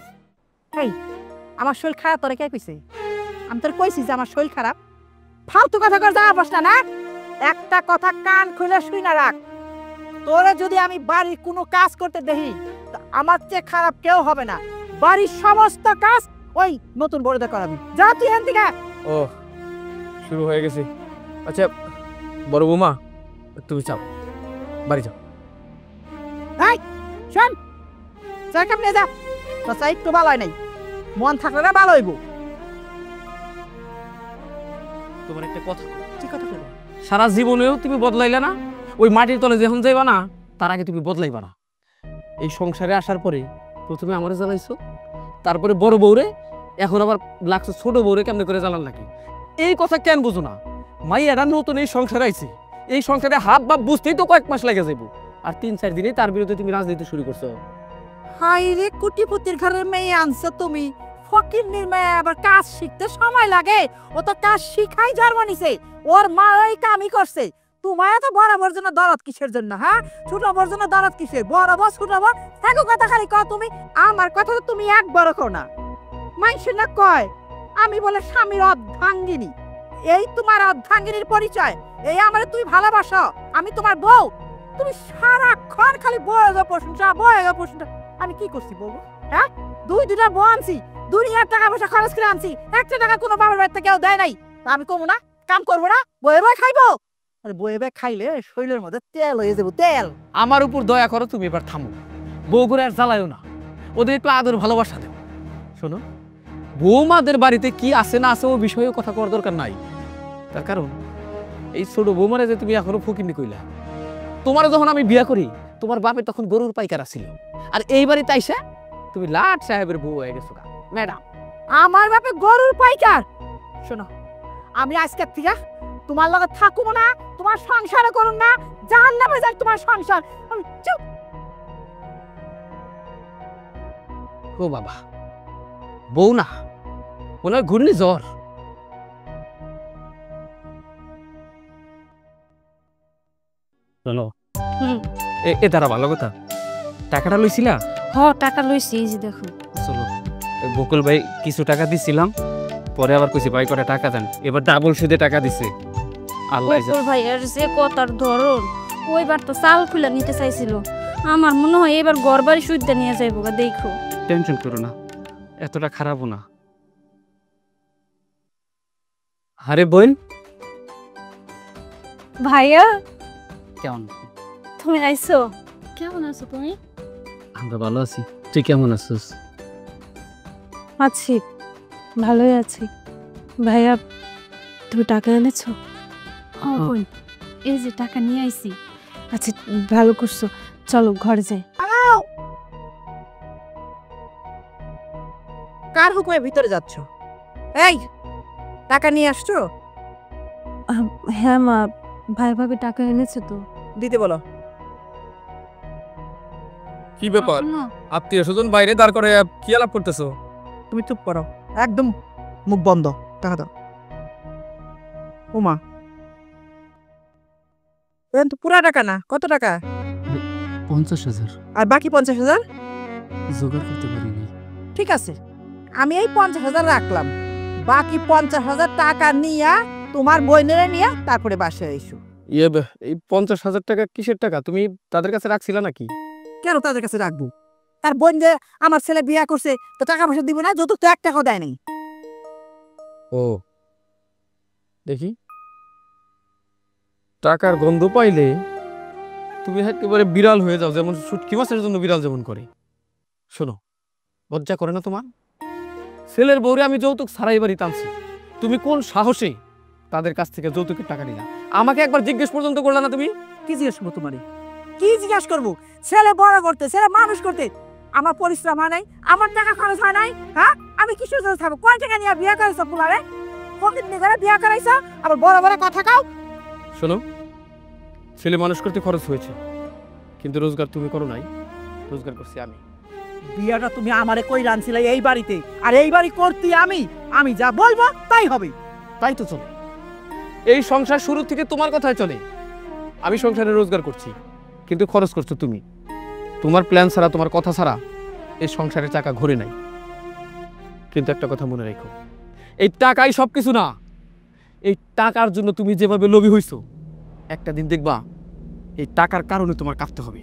এই, আমার শরীর খারাপ তোরে কে কইছে? আমি তোর কইছি যে আমার শরীর খারাপ? ফালতু কথা কর, যা বসনা না। একটা কথা কান খুলে শুই না রাখ। তোরে যদি আমি বাড়ির কোনো কাজ করতে দেখি, আমার চেয়ে খারাপ কেউ হবে না। বাড়ির সমস্ত কাজ ওই নতুন বড়দের করাবি। যা তুই এখান থেকে।
ও, শুরু হয়ে গেছে। আচ্ছা বড় বৌমা, তুমি যাও, বাড়ি যাও।
এই শোন, চা কাপ নিয়ে যা। তো চা একটু ভালো হয় নাই, মন থাকলে না ভালো হইব।
তোমার একটা কথা,
কি কথা কইব?
সারা জীবনেও তুমি বদলাইলে না। ওই মাটির তলে যখন যাইবা না, তার আগে তুমি বদলাইবা না। এই সংসারে আসার পরে প্রথমে আমারে জ্বালাইছো, তারপরে বড় বউরে, এখন আবার লাগছে ছোট বউরে কেমনে করে জ্বালান লাগে। এই কথা কেন বুঝো না? মাইয়ারা নতুন এই সংসারে আইছে, এই সংসারে হাত বাপ বুঝতেই তো কয়েক মাস লেগে যাইব, আর 3-4 দিনে তার বিরুদ্ধে তুমি রাজনীতি শুরু করছো।
হাই রে, কোটিপতির ঘরের মেয়ে আনছো তুমি, ফকিন্নির মেয়ে আবার কাজ শিখতে সময় লাগে। ও তো কাজ শিখাই জন্মানিছে, ওর মা ওই কামই করছে। তোমায় তো বরাবর জন্য দরদ কিসের জন্য? হ্যাঁ, ছোট বড় জন্য দরদ কিসের? বরাবর ছোট বড় থাকো কথা খালি কও তুমি। আমার কথা তো তুমি একবারও কও না। মাইসে না কয় আমি বলে স্বামীর অর্ধাঙ্গিনী। এই তোমার অর্ধাঙ্গিনীর পরিচয়? এই আমারে তুই ভালোবাসো, আমি তোমার বউ, তুমি সারাক্ষণ খালি বয়ে প্রশংসা বয়ে প্রশংসা। আমি কি করছি বউ? হ্যাঁ, দুইটা বউ আনছি, দুনিয়ার টাকা পয়সা খরচ করে আনছি, একটা টাকা কোনো বাবার বাড়িতে কেউ দেয় নাই। আমি কমু না, কাম করবো না, বয়ে বয়ে খাইবো? আরে বয়ে বয়ে খাইলে শরীরের মধ্যে তেল হয়ে যাবো, তেল।
আমার উপর দয়া করো, তুমি এবার থামো। বউ করে আর জ্বালায়ও না, ওদের একটু আদর ভালোবাসা দেও। শোনো, বৌমাদের বাড়িতে কি আছে না আছে ও বিষয়ে কথা করার দরকার নাই। তার কারণ এই ছোট বৌমারে যে তুমি এখনো ফকিরনি কইলা, তোমার যখন আমি বিয়া করি তোমার বাপে তখন গরুর পাইকারা ছিল, আর এই বাড়িতে আইসা তুমি লাট সাহেবের বউ হয়ে গেছো ম্যাডাম।
আমার বাপে গরুর পাইকার? শোনো, আমি আজকের থেকে তোমার লগে থাকুবো না, তোমার সংসারও করুন না, জাহান্নামে যাক তোমার সংসার। আমি চুপ।
ও বাবা, বউ না, ওনার ঘূর্ণি জ্বর। শোনো, এ তারা ভালো কথা, টাকাটা লইছিলা?
হ, টাকা লইছি, এই যে দেখো।
চলো, বকুল ভাই কিছু টাকা দিছিলাম, পরে আবার কইছি ভাই করে টাকা দেন, এবার ডাবল সুদে টাকা দিছে। আল্লাহ
বকুল ভাই এর যে কথার ধরন, ওইবার তো চাল খুলে নিতে চাইছিল, আমার মনে হয় এবার ঘর বাড়ি সুদ্ধা নিয়ে যাইব। দেখো,
টেনশন করো না, এতটা খারাপও না। আরে বোন,
ভাইয়া
কেমন?
তুমি আইছো? কেমন আছো তুমি?
আমরা ভালো আছি, তুই কেমন আছিস?
আছি, ভালোই আছি। ভাইয়া, তুমি টাকা এনেছো?
বোন, এই যে টাকা নিয়ে আইছি।
আচ্ছা, ভালো করছো, চলো ঘরে যাই।
কার হুকুমে ভিতরে যাচ্ছ? এই, টাকা নিয়ে আসছো?
হ্যাঁ মা, ভাই ভাবি টাকা এনেছে তো।
দিতে বলো।
কি ব্যাপার, আত্মীয় স্বজন বাইরে দাঁড় করে কি আলাপ করতেছো?
তুমি চুপ করো, একদম মুখ বন্ধ। টাকা দাও। ওমা, তো পুরা টাকা না, কত টাকা?
50,000
আর বাকি 50,000?
জোগাড় করতে পারিনি।
ঠিক আছে, আমি এই 50,000 রাখলাম, বাকি 50,000 টাকা নিয়া তোমার বইনেরে নিয়ে তারপরে বাসায় এসো।
এই 50,000 টাকা কিসের টাকা? তুমি তাদের কাছে রাখছিলা নাকি?
কেন তাদের কাছে রাখবো? তার বোন যে আমার ছেলে বিয়া করছে, তো টাকা পয়সা দিব না? যৌতুক তো 1 টাকাও দেয় নাই।
ও দেখি, টাকার গন্ধ পাইলে তুমি একেবারে বিড়াল হয়ে যাও, যেমন শুটকি মাছের জন্য বিড়াল যেমন করে। শোনো, লজ্জা করে না তোমার? ছেলের বউরে আমি যৌতুক ছাড়াই বাড়ি টানছি, তুমি কোন সাহসে তাদের কাছ থেকে যৌতুকের টাকা নিলা? আমাকে একবার জিজ্ঞেস পর্যন্ত করলা না তুমি?
কি জিজ্ঞেস করবো তোমারে? কি জিজ্ঞাসা করবো? ছেলে বড় করতে, ছেলে মানুষ করতে আমার পরিশ্রম হয় নাই, আমার টাকা খরচ হয় নাই? হ্যাঁ, আমি কিসের জন্য থাকবো? কয় টাকা নিয়ে বিয়া করাইছো পুলারে? ফকির নিয়ে বিয়া করাইছো, আবার বড় বড় কথা কাও।
শোনো, ছেলে মানুষ করতে খরচ হয়েছে, কিন্তু রোজগার তুমি করো নাই, রোজগার করছি আমি।
বিয়াটা তুমি আমারে কই রানছিলে এই বাড়িতে, আর এই বাড়ি করতে আমি, আমি যা বলবো তাই হবে।
তাই তো চলে, এই সংসার শুরু থেকে তোমার কথাই চলে। আমি সংসারে রোজগার করছি, কিন্তু খরচ করছো তুমি। তোমার প্ল্যান ছাড়া, তোমার কথা ছাড়া এই সংসারের চাকা ঘুরে নাই। কিন্তু একটা কথা মনে রাখো, এই টাকাই সবকিছু না। এই টাকার জন্য তুমি যেভাবে লোভী হইছো, একটা দিন দেখবা এই টাকার কারণে তোমার কাঁদতে হবে।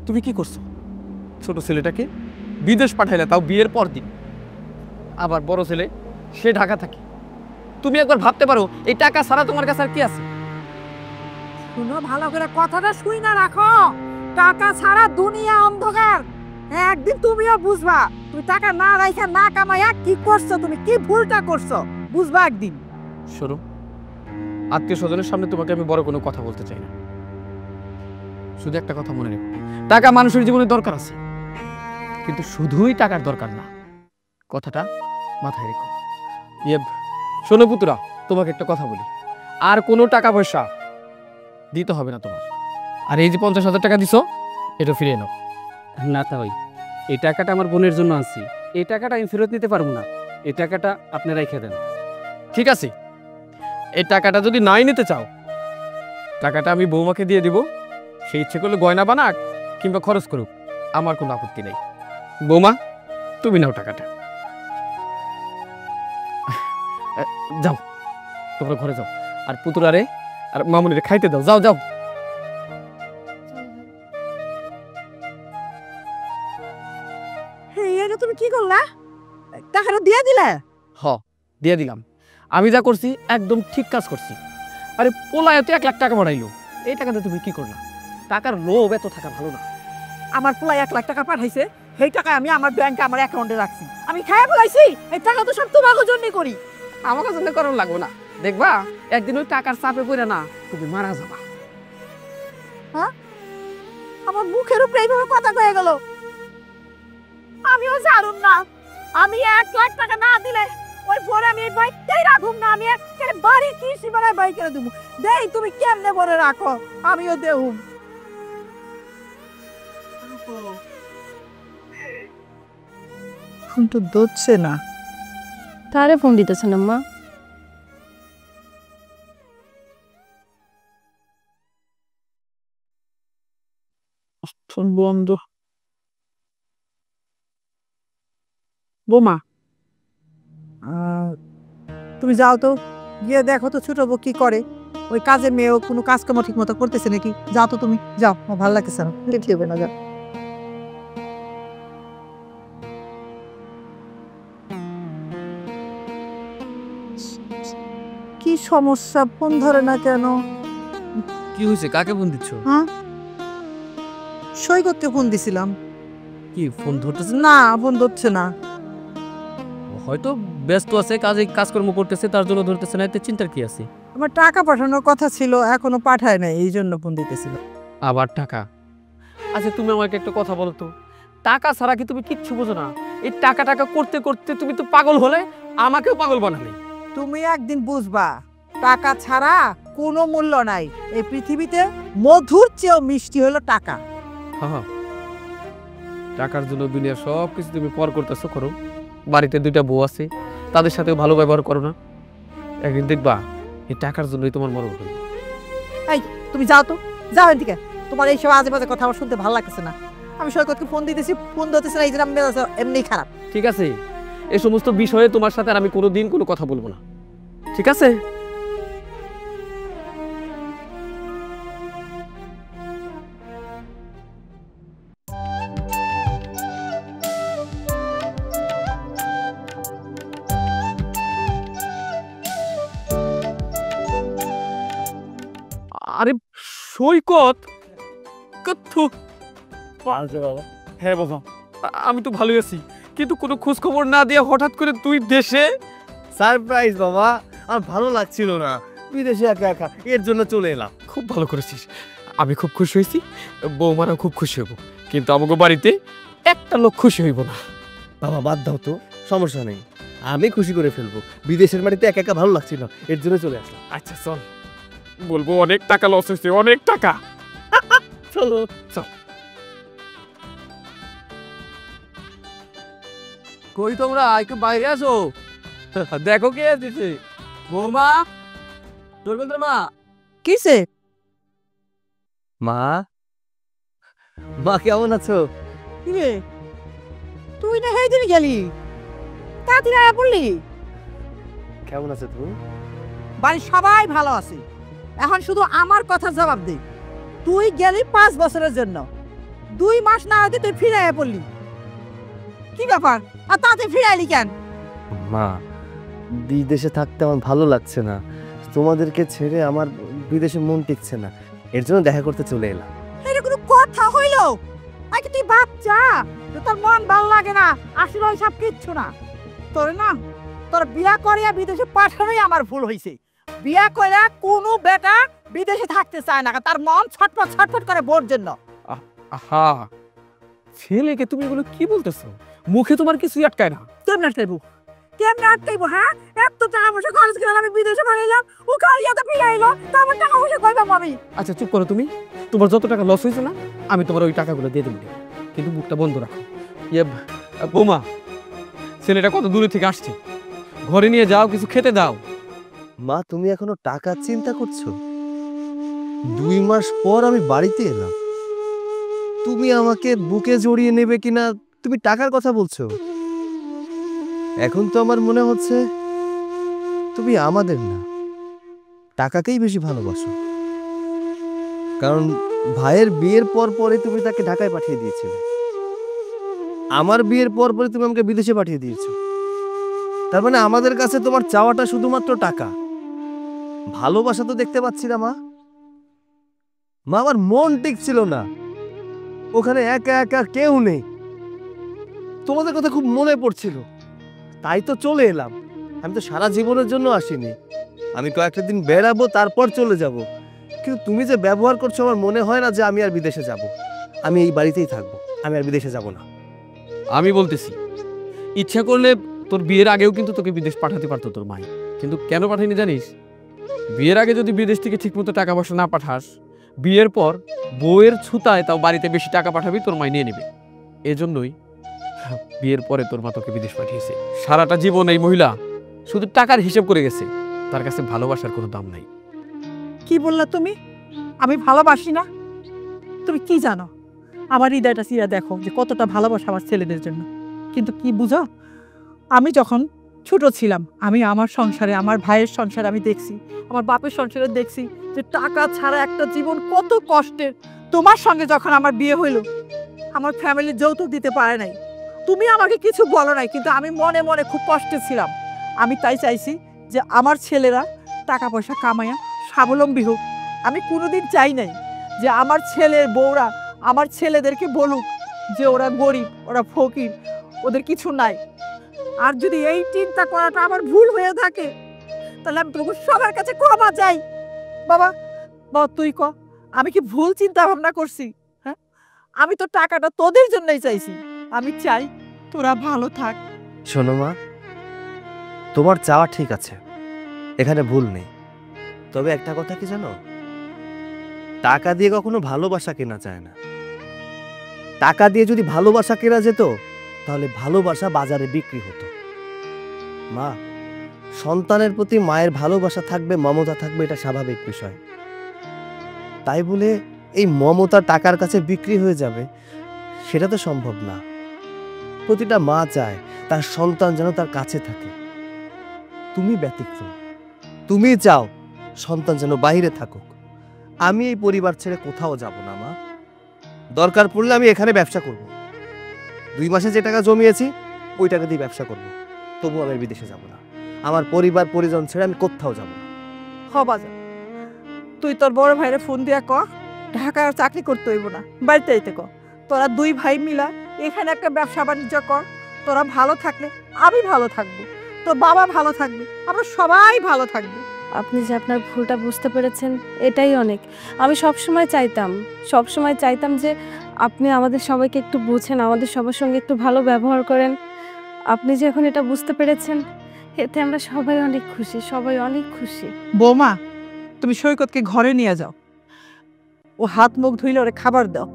তুমি কি করছো? ছোট ছেলেটাকে বিদেশ পাঠাইলে, তাও বিয়ের পর দিন। আবার বড় ছেলে, সে ঢাকা থাকে। তুমি একবার ভাবতে পারো এই টাকা ছাড়া তোমার কাছে আর কি আছে?
শুনো, ভালো করে কথাটা শুই না রাখো। টাকা ছাড়া দুনিয়া অন্ধকার, একদিন তুমিও বুঝবা। তুমি টাকা না রাইখা না কামাইয়া কি করছো, তুমি কি ভুলটা করছো বুঝবা একদিন।
শোনো, আত্মীয় স্বজনের সামনে তোমাকে আমি বড় কোনো কথা বলতে চাই না, শুধু একটা কথা মনে রেখো, টাকা মানুষের জীবনে দরকার আছে, কিন্তু শুধুই টাকার দরকার না, কথাটা মাথায় রেখো। শোনো পুতুরা, তোমাকে একটা কথা বলি, আর কোনো টাকা পয়সা দিতে হবে না তোমার। আর এই যে 50,000 টাকা দিছো, এটা ফিরিয়ে নাও।
না তাই, এই টাকাটা আমার বোনের জন্য আনছি, এই টাকাটা আমি ফেরত নিতে পারবো না, এই টাকাটা আপনি রেখে দেন।
ঠিক আছে, এই টাকাটা যদি নাই নিতে চাও, টাকাটা আমি বৌমাকে দিয়ে দিব, সে ইচ্ছে করলে গয়না বানাক কিংবা খরচ করুক, আমার কোনো আপত্তি নেই। বৌমা, তুমি নাও টাকাটা, যাও। তোমরা ঘরে যাও, আর পুতুরারে আর মামুনিরে খাইতে দাও, যাও যাও।
এটা তুমি কি করলা? টাকাটা দিয়ে দিলে?
হ, দিয়ে দিলাম। আমি যা করছি একদম ঠিক কাজ করছি। আরে পোলা এত 1 লাখ টাকা বাড়াইলো, এই টাকাতে তুমি কি করলা? টাকার লোভ এত থাকা ভালো না।
আমার পোলা 1 লাখ টাকা পাঠাইছে, সেই টাকা আমি আমার ব্যাংকে আমার অ্যাকাউন্টে রাখছি। আমি খাইয়া বলাইছি, এই টাকা তো সব তোমার জন্যই করি।
আমার জন্য করার লাগবে না, দেখবা একদিন ওই টাকার চাপে পড়ে না তুমি মারা যাবা।
আমার মুখের উপরে এইভাবে কথা কয়ে গেল। আমিও জানুম না, আমি 1 লাখ টাকা না দিলে ওই পরে আমি এই বাইকটাই রাখুম না। আমি একেবারে বাড়ি কিস্তি বাড়ায় বাইক কিনে দেবো। দেই তুমি কেমনে বলে রাখো, আমিও দেহুম। ফোন তো ধরছে না।
তারে ফোন দিতেছেন আম্মা?
ফোন বন্ধ। বোমা, তুমি যাও তো, গিয়ে দেখো তো ছোট বউ কি করে। ওই কাজের মেয়েও কোনো কাজকর্ম ঠিক মতো করতেছে নাকি। যাও তো তুমি, যাও, আমার ভালো লাগতেছে না, লেট হবে না, যাও। কি সমস্যা, ফোন ধরে না কেন?
কি হয়েছে? কাকে ফোন দিচ্ছ?
হ্যাঁ, সৈকতকে ফোন দিছিলাম।
কি ফোন ধরতেছে?
না, ফোন ধরছে না।
হয়তো ব্যস্ত আছে, কাজকর্ম করতেছে, তার জন্য ধরতেছে না। এতে চিন্তার কি আছে?
আমার টাকা পাঠানোর কথা ছিল, এখনো পাঠায় নাই, এই জন্য ফোন দিতেছিল।
আবার টাকা? আচ্ছা তুমি আমাকে একটা কথা বলো তো, টাকা ছাড়া কি তুমি কিচ্ছু বোঝো না? এই টাকা টাকা করতে করতে তুমি তো পাগল হলে, আমাকেও পাগল বানালে।
তুমি একদিন বুঝবা, টাকা ছাড়া কোনো মূল্য নাই এই পৃথিবীতে। মধুর চেয়েও মিষ্টি হলো টাকা।
হ্যাঁ, টাকার জন্য দুনিয়ার সব কিছু তুমি পর করতেছো, করো। বাড়িতে 2টা বউ আছে, তাদের সাথেও ভালো ব্যবহার করো না। একদিন দেখবা এই টাকার জন্যই তোমার মরণ হবে।
এই তুমি যাও তো, যাও এদিকে। তোমার এইসব আজে বাজে কথা আমার শুনতে ভালো লাগতেছে না। আমি সৈকতকে ফোন দিতেছি, ফোন ধরতেছে না, এই জন্য এমনি খারাপ।
ঠিক আছে, এই সমস্ত বিষয়ে তোমার সাথে আর আমি কোনোদিন কোনো কথা বলবো না, ঠিক আছে? আরে সৈকত, কত্থু। হ্যাঁ বাবা, আমি তো ভালোই আছি, কিন্তু কোনো খোঁজ খবর না দিয়ে হঠাৎ করে তুই দেশে।
সারপ্রাইজ বাবা, আমার ভালো লাগছিল না বিদেশে একা একা, এর জন্য চলে এলাম।
খুব ভালো করেছিস, আমি খুব খুশি হয়েছি, বৌমারাও খুব খুশি হব, কিন্তু আমাকে বাড়িতে একটা লোক খুশি হইব না।
বাবা বাদ দাও তো, সমস্যা নেই, আমি খুশি করে ফেলবো। বিদেশের বাড়িতে একা একা ভালো লাগছিল, এর জন্য চলে আসলাম।
আচ্ছা চল, বলবো অনেক টাকা লস হয়েছে, অনেক টাকা।
চলো
চল।
কই তোমরা একটু বাইরে আসো, দেখো কে এসেছে। বৌমা, তোর মা।
কিসে?
মা, মা কেমন আছো?
কিরে, তুই না সেই দিন গেলি, তাড়াতাড়ি আয়া পড়লি।
কেমন আছো তুমি?
বাড়ির সবাই ভালো আছে। এখন শুধু আমার কথা জবাব দে। তুই গেলি 5 বছরের জন্য, 2 মাস না হতে তুই ফিরে আয়া পড়লি। কি ব্যাপার, আর তাতে ফিরে আইলি কেন?
মা, বিদেশে থাকতে আমার ভালো লাগছে না, তোমাদেরকে ছেড়ে আমার বিদেশে মন টিকছে না, এর জন্য দেখা করতে চলে এলাম।
এটা কোনো কথা হইল? আগে তুই বাচ্চা, তোর মন ভালো লাগে না, আসলে সব কিচ্ছু না। তোর না, তোর বিয়া করিয়া বিদেশে পাঠানোই আমার ভুল হয়েছে। বিয়া করিয়া কোনো বেটা বিদেশে থাকতে চায় না, তার মন ছটফট ছটফট করে বোর জন্য।
আহা, ছেলেকে তুমি এগুলো কি বলতেছো? মুখে তোমার কিছুই আটকায় না।
কেমনে আটকাইবো, কেমনে আটকাইবো? হ্যাঁ, এত টাকা পয়সা খরচ করে আমি বিদেশে পাঠাইলাম, ও কালিয়াতে ফিরাইলো, তা আমার টাকা পয়সা কই পাবো আমি?
আচ্ছা চুপ করো তুমি, তোমার যত টাকা লস হয়েছে না, আমি তোমার ওই টাকাগুলো দিয়ে দেবো, কিন্তু মুখটা বন্ধ রাখো। ইয়ে বৌমা, ছেলেটা কত দূরে থেকে আসছে, ঘরে নিয়ে যাও, কিছু খেতে দাও।
মা, তুমি এখনো টাকা চিন্তা করছো? 2 মাস পর আমি বাড়িতে এলাম, তুমি আমাকে বুকে জড়িয়ে নেবে কিনা তুমি টাকার কথা বলছো? এখন তো আমার মনে হচ্ছে তুমি আমাদের না, টাকাকেই বেশি ভালোবাসো, কারণ ভাইয়ের বিয়ের পর পরে তুমি তাকে ঢাকায় পাঠিয়ে দিয়েছিলে, আমার বিয়ের পর পরে তুমি আমাকে বিদেশে পাঠিয়ে দিয়েছো। তার মানে আমাদের কাছে তোমার চাওয়াটা শুধুমাত্র টাকা, ভালোবাসা তো দেখতে পাচ্ছি না মা। মা, আমার মন টিকছিল না, ওখানে একা একা কেউ নেই, তোমাদের কথা খুব মনে পড়ছিল, তাই তো চলে এলাম। আমি তো সারা জীবনের জন্য আসিনি, আমি কয়েকটা দিন বেড়াবো তারপর চলে যাব। কিন্তু তুমি যে ব্যবহার করছো, আমার মনে হয় না যে আমি আর বিদেশে যাব। আমি এই বাড়িতেই থাকবো, আমি আর বিদেশে যাব না।
আমি বলতেছি, ইচ্ছা করলে তোর বিয়ের আগেও কিন্তু তোকে বিদেশ পাঠাতে পারতো তোর মাই, কিন্তু কেন পাঠায়নি জানিস? বিয়ের আগে যদি বিদেশ থেকে ঠিকমতো টাকা পয়সা না পাঠাস, বিয়ের পর বউয়ের ছুতায় তাও বাড়িতে বেশি টাকা পাঠাবি, তোর মাই নিয়ে নেবে। এজন্যই বিয়ের পরে তোর মা তোকে বিদেশ পাঠিয়েছে। সারাটা জীবন এই মহিলা শুধু টাকার হিসেব করে গেছে, তার কাছে ভালোবাসার কোনো দাম নাই।
কি বললা তুমি? আমি ভালোবাসি না? তুমি কি জানো? আমার হৃদয়টা চিরা দেখো যে কতটা ভালোবাসা আমার ছেলেদের জন্য। কিন্তু কি বুঝো, আমি যখন ছোট ছিলাম, আমি আমার সংসারে, আমার ভাইয়ের সংসারে আমি দেখছি, আমার বাপের সংসারে দেখছি যে টাকা ছাড়া একটা জীবন কত কষ্টের। তোমার সঙ্গে যখন আমার বিয়ে হইল, আমার ফ্যামিলি যৌতুক দিতে পারে নাই, তুমি আমাকে কিছু বলো নাই, কিন্তু আমি মনে মনে খুব কষ্টে ছিলাম। আমি তাই চাইছি যে আমার ছেলেরা টাকা পয়সা কামাইয়া স্বাবলম্বী হোক। আমি কোনোদিন চাই নাই যে আমার ছেলের বউরা আমার ছেলেদেরকে বলুক যে ওরা গরিব, ওরা ফকির, ওদের কিছু নাই। আর যদি এই চিন্তা করাটা আমার ভুল হয়ে থাকে, তাহলে আমি তোকে সবার কাছে ক্ষমা চাই। বাবা, বাবা তুই ক, আমি কি ভুল চিন্তা ভাবনা করছি? হ্যাঁ, আমি তো টাকাটা তোদের জন্যই চাইছি। আমি চাই তোরা ভালো থাক।
শোনো মা, তোমার চাওয়া ঠিক আছে, এখানে ভুল নেই। তবে একটা কথা কি জানো, টাকা দিয়ে কখনো ভালোবাসা কেনা যায় না। টাকা দিয়ে যদি ভালোবাসা কেনা যেত, তাহলে ভালোবাসা বাজারে বিক্রি হতো। মা, সন্তানের প্রতি মায়ের ভালোবাসা থাকবে, মমতা থাকবে, এটা স্বাভাবিক বিষয়। তাই বলে এই মমতা টাকার কাছে বিক্রি হয়ে যাবে, সেটা তো সম্ভব না। প্রতিটা মা চায় তার সন্তান যেন তার কাছে থাকে। তুমি ব্যতিক্রম, তুমি চাও সন্তান যেন বাইরে থাকুক। আমি এই পরিবার ছেড়ে কোথাও যাব না মা। দরকার পড়লে আমি এখানে ব্যবসা করব, 2 মাসে যে টাকা জমিয়েছি ওই টাকা দিয়ে ব্যবসা করব, তবু আমি বিদেশে যাব না। আমার পরিবার পরিজন ছেড়ে আমি কোথাও যাব না।
বাজা, তুই তোর বড় ভাইরে ফোন দিয়া ক ঢাকায় চাকরি করতে হইব না, বাড়িতে আইতে ক। তোরা 2 ভাই মিলা এখানে একটা ব্যবসা বাণিজ্য কর। তোরা ভালো থাকলে আমি ভালো থাকবো, তোর বাবা ভালো থাকবে, আমরা সবাই ভালো থাকবো।
আপনি যে আপনার ভুলটা বুঝতে পেরেছেন, এটাই অনেক। আমি সবসময় চাইতাম যে আপনি আমাদের সবাইকে একটু বুঝেন, আমাদের সবার সঙ্গে একটু ভালো ব্যবহার করেন। আপনি যে এখন এটা বুঝতে পেরেছেন, এতে আমরা সবাই অনেক খুশি।
বৌমা, তুমি সৈকতকে ঘরে নিয়ে যাও, ও হাত মুখ ধুইলে ওরে খাবার দাও।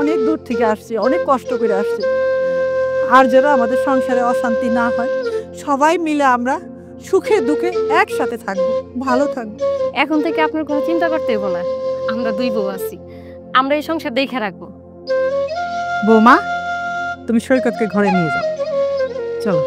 অনেক দূর থেকে আসছে, অনেক কষ্ট করে আসছে। আর যেন আমাদের সংসারে অশান্তি না হয়, সবাই মিলে আমরা সুখে দুঃখে একসাথে থাকবো, ভালো থাকবো।
এখন থেকে আপনার কোনো চিন্তা করতে হবে না, আমরা 2 বউ আছি, আমরা এই সংসার দেখে রাখবো।
বৌমা, তুমি সৈকতকে ঘরে নিয়ে যাও, চলো।